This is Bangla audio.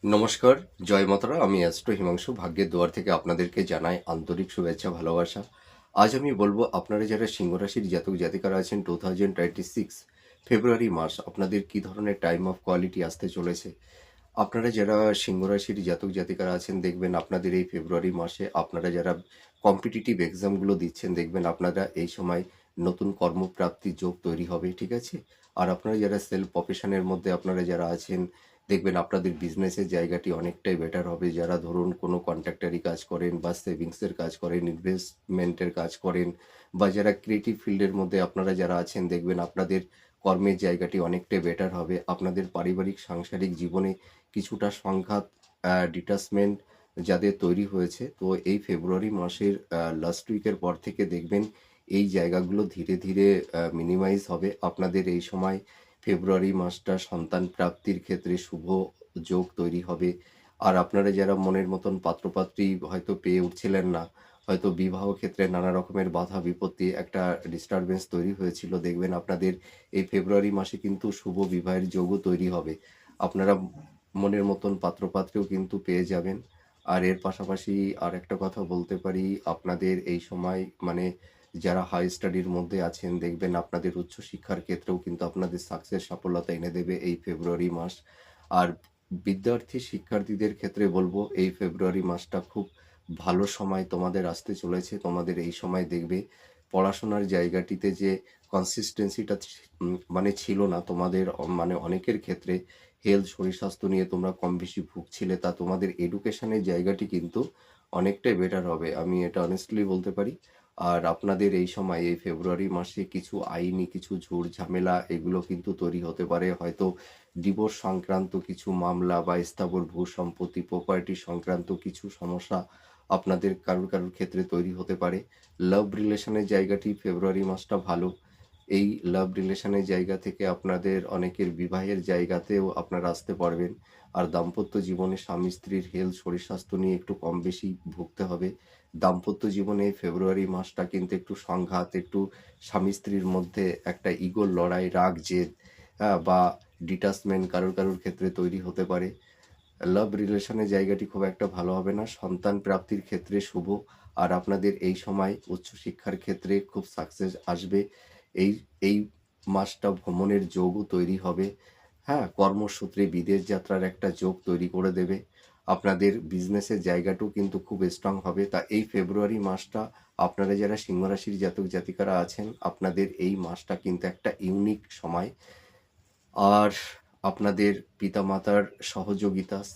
নমস্কার, জয় মাতারা। আমি অ্যাস্ট্রো হিমাংশু ভাগ্যের দুয়ার থেকে আপনাদেরকে জানাই আন্তরিক শুভেচ্ছা, ভালোবাসা। আজ আমি বলবো আপনারা যারা সিংহ রাশির জাতক জাতিকারা আছেন 2026 ফেব্রুয়ারি মাস আপনাদের কি ধরনের টাইম অফ কোয়ালিটি আসতে চলেছে। আপনারা যারা সিংহ রাশির জাতক জাতিকারা আছেন দেখবেন আপনাদের এই ফেব্রুয়ারি মাসে আপনারা যারা কম্পিটিটিভ এক্সামগুলো দিচ্ছেন দেখবেন আপনারা এই সময় নতুন কর্মপ্রাপ্তির যোগ তৈরি হবে, ঠিক আছে? আর আপনারা যারা সেলফ প্রফেশনের মধ্যে আপনারা যারা আছেন দেখবেন আপনাদের বিজনেসের জায়গাটি অনেকটাই বেটার হবে। যারা ধরুন কোনো কন্ট্রাক্টারি কাজ করেন বা সেভিংসের কাজ করেন, ইনভেস্টমেন্টের কাজ করেন বা যারা ক্রিয়েটিভ ফিল্ডের মধ্যে আপনারা যারা আছেন দেখবেন আপনাদের কর্মের জায়গাটি অনেকটাই বেটার হবে। আপনাদের পারিবারিক সাংসারিক জীবনে কিছুটা সংঘাত, ডিটাচমেন্ট যাদের তৈরি হয়েছে, তো এই ফেব্রুয়ারি মাসের লাস্ট উইকের পর থেকে দেখবেন এই জায়গাগুলো ধীরে ধীরে মিনিমাইজ হবে। আপনাদের এই সময় ফেব্রুয়ারি মাসটা সন্তান প্রাপ্তির ক্ষেত্রে শুভ যোগ তৈরি হবে। আর আপনারা যারা মনের মতন পাত্রপাত্রী হয়তো পেয়ে উঠছিলেন না, হয়তো বিবাহ ক্ষেত্রে নানা রকমের বাধা বিপত্তি একটা ডিস্টারবেন্স তৈরি হয়েছিল, দেখবেন আপনাদের এই ফেব্রুয়ারি মাসে কিন্তু শুভ বিবাহের যোগও তৈরি হবে। আপনারা মনের মতন পাত্রপাত্রীও কিন্তু পেয়ে যাবেন। আর এর পাশাপাশি আর একটা কথা বলতে পারি, আপনাদের এই সময় মানে যারা হাই স্টাডির মধ্যে আছেন দেখবেন আপনাদের উচ্চশিক্ষার ক্ষেত্রেও কিন্তু আপনাদের সাকসেস সাফল্যতা এনে দেবে এই ফেব্রুয়ারি মাস। আর বিদ্যার্থী শিক্ষার্থীদের ক্ষেত্রে বলবো এই ফেব্রুয়ারি মাসটা খুব ভালো সময় তোমাদের আসতে চলেছে। তোমাদের এই সময় দেখবে পড়াশোনার জায়গাটিতে যে কনসিস্টেন্সিটা মানে ছিল না তোমাদের, মানে অনেকের ক্ষেত্রে হেলথ শরীর স্বাস্থ্য নিয়ে তোমরা কম বেশি ভুগছিলে, তা তোমাদের এডুকেশনের জায়গাটি কিন্তু অনেকটাই বেটার হবে, আমি এটা অনেস্টলি বলতে পারি। আর আপনাদের এই সময় এই ফেব্রুয়ারি মাসে কিছু আইনি কিছু ঝুট ঝামেলা এগুলো কিন্তু তৈরি হতে পারে। হয়তো ডিভোর্স সংক্রান্ত কিছু মামলা বা স্থাবর ভূ সম্পত্তি প্রপার্টি সংক্রান্ত কিছু সমস্যা আপনাদের কারুর কারুর ক্ষেত্রে তৈরি হতে পারে। লাভ রিলেশনের জায়গাটি ফেব্রুয়ারি মাসটা ভালো। এই লাভ রিলেশনের জায়গা থেকে আপনাদের অনেকের বিবাহের জায়গাতেও আপনারা আসতে পারবেন। আর দাম্পত্য জীবনে স্বামী স্ত্রীর হেলথ শরীর স্বাস্থ্য নিয়ে একটু কম বেশি ভুগতে হবে। দাম্পত্য জীবনে ফেব্রুয়ারি মাসটা কিন্তু একটু সংঘাত, একটু স্বামী স্ত্রীর মধ্যে একটা ইগোর লড়াই, রাগ জেদ, বা ডিটাচমেন্ট কারোর কারোর ক্ষেত্রে তৈরি হতে পারে। লাভ রিলেশনের জায়গাটি খুব একটা ভালো হবে না। সন্তান প্রাপ্তির ক্ষেত্রে শুভ। আর আপনাদের এই সময় উচ্চশিক্ষার ক্ষেত্রে খুব সাকসেস আসবে। এই এই মাসটা ভ্রমণের যোগও তৈরি হবে। হ্যাঁ, কর্মসূত্রে বিদেশ যাত্রার একটা যোগ তৈরি করে দেবে। আপনাদের বিজনেসের জায়গাটাও কিন্তু খুব স্ট্রং হবে। তা এই ফেব্রুয়ারি মাসটা আপনারা যারা সিংহ রাশির জাতক জাতিকারা আছেন আপনাদের এই মাসটা কিন্তু একটা ইউনিক সময়। আর আপনাদের পিতামাতার সহযোগিতা,